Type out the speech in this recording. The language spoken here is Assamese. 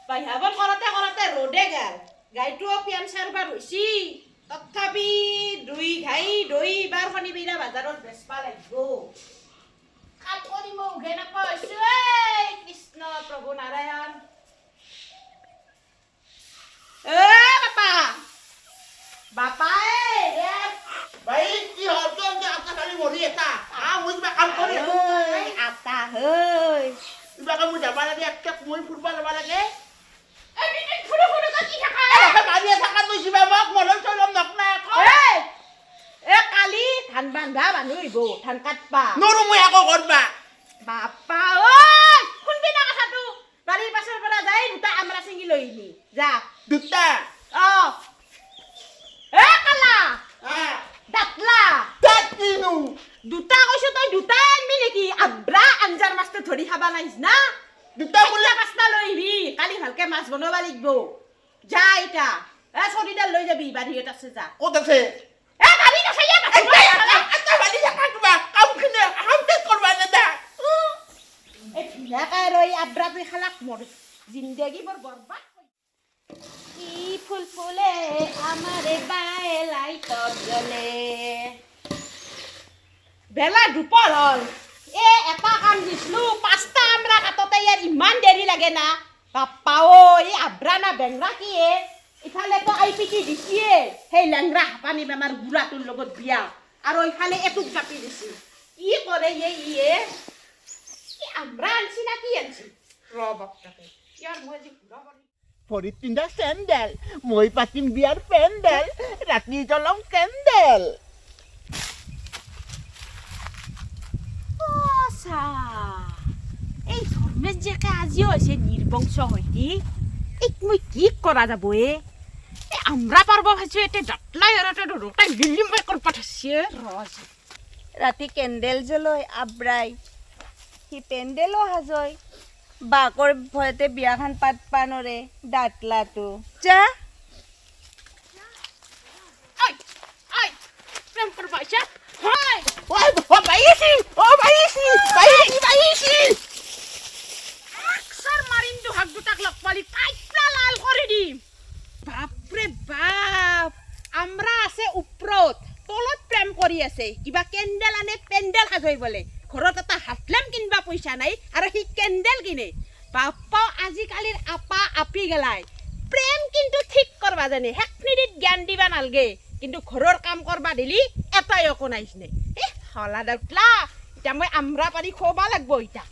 বাইহাবন করতে রোডে গেল গাইটো পিয়ান সারবার হইছি তথাপি দুই ঘাই দই বার খনি বিনা বাজারত বেচবা লাগিব কাট কৰি মই উঘে নাপাইছো কৃষ্ণ প্ৰভু নাৰায়ণ বাপা বাপা ভাই কি হল তো আটা খালি মৰি এটা মুই কিবা কাম কৰি আটা হই কিবা কাম যাবা লাগে একটা মই ফুটবল যাবা লাগে ফুৰু কি থাকা মাৰিয়ে থাকা তুই কিবা মোক মলম চলম নকনা কালি ধান বান্ধা মানুহ হইব ধান কাটবা নৰু মই আকৌ কৰবা বাপা ঐ শুনবি না কথাটো বাৰীৰ পাছৰ পৰা যাই দুটা আমৰা চিঙি লৈ আহিবি যা দুটা কালা দাতলা তাকিনু দুটা কৈছো তই দুটা আনবি নেকি আব্ৰা আঞ্জাৰ মাছটো ধৰি খাবা নাইছ না দুটা বোলে পাঁচটা লৈ আহিবি কালি ভালকে মাছ বনাবা লাগিব যা এটা চৰিডাল লৈ যাবি বাৰীত আছে যা ক'ত আছে বাৰীত আছে এটা বালি থাকা কিবা কামখিনি হামতেত কৰবা নেদা ধুনীয়াকে আৰু এই আব্ৰা তুই খালাক মোৰ জিন্দগী বৰ বৰবাদ কি ফুল ফুলে আমাৰে বায়ে লাইটত জ্বলে বেলা দুপৰ হ'ল এটা কাম দিছিলো পাঁচটা আমৰা কাটতে ইয়াৰ ইমান দেৰি লাগে না বাপ্পা এই আব্ৰা না বেংৰা কি ইফালে তো আই পিটি দিছিয়ে সেই লেংৰা হাপানি বেমাৰ বুঢ়াটোৰ লগত বিয়া আৰু ইফালে এটুক জাপি দিছি কি কৰে ইয়ে আমৰা আনছি না কি আনছি বাপ্পাকে ইয়াৰ মই যে ঘূৰা কৰি ভৰিত পিন্ধা চেণ্ডেল মই পাতিম বিয়াৰ পেণ্ডেল ৰাতি জ্বলাম কেণ্ডেল এই ধৰ্মেশ জীয়েকে আজিও হৈছে নিৰ্বংশ হয়তি এই মই কি কৰা যাব আমৰা পাৰব ভাবছো এটা ডাটলাই ৰোটাই লিলিম বাই কৰ পাঠাছে ৰজ ৰাতি কেণ্ডেল জ্বলৈ আব্ৰাই সি পেণ্ডেলো সাজয় বাকৰ ভয়তে বিয়াখন পাতবা নৰে দাঁতলাটো যা আই আই প্রেম কর পাইছা হাই বাইছি আকসার মারিন তো হাক দুটাক লগ পালি কাইপলা লাল করে দিম বাপরে বাপ আমরা আছে উপরত তলত প্রেম কৰি আছে কিবা কেণ্ডেল আনে পেণ্ডেল সাজই বলে ঘৰত এটা হাতলাম কিনবা পইচা নাই আৰু সি কেণ্ডেল কিনে বাপ্পা আজিকালিৰ আপা আপি গেলাই প্ৰেম কিন্তু ঠিক কৰবা জানে হেকনিত জ্ঞান দিবা নালগে কিন্তু ঘৰৰ কাম করবা দিলি এটাই একো নাইছ নে হলা দাউতলা এটা মই আমরা পাৰি খোবা লাগব ইটা